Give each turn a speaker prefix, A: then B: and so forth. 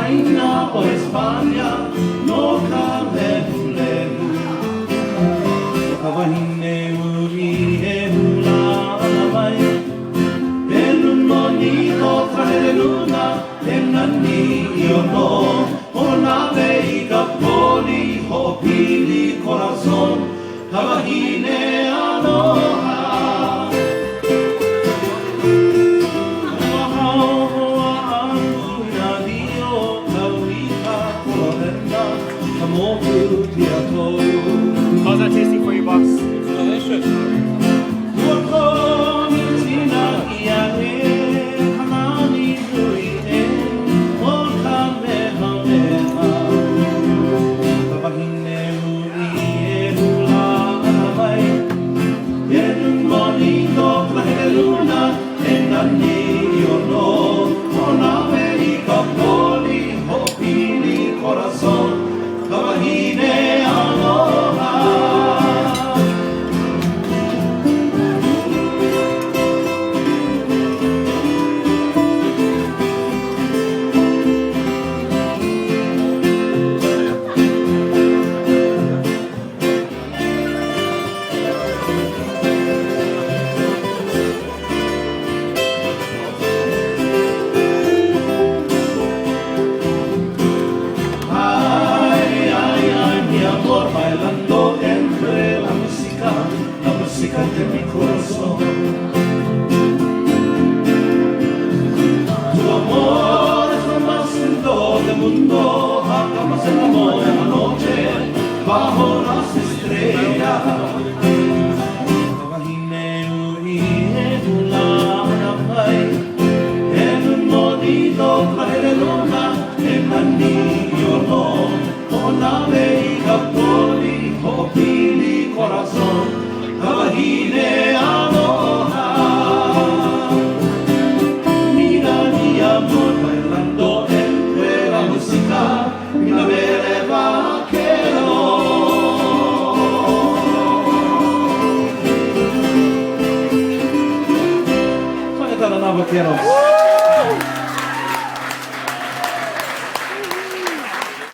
A: Aina o España no kame hulelu Kawahine uri e hula mai E luno ni o trahere luna E nani io no O nave I kapoli Ho pili corazon Kawahine aloha
B: How's that tasting for you, boss?
C: It's delicious.
A: De mi corazón, tu amor es lo más lindo del mundo, hagamos el amor en la noche bajo las estrellas. Kawahine uri e hula mai, en un bonito traje luna, en anillo no, o nave y capoli, o pili corazón. Kawahine aloha Mira mi amor bailando entre la música Y la vele vaquero Vaqueros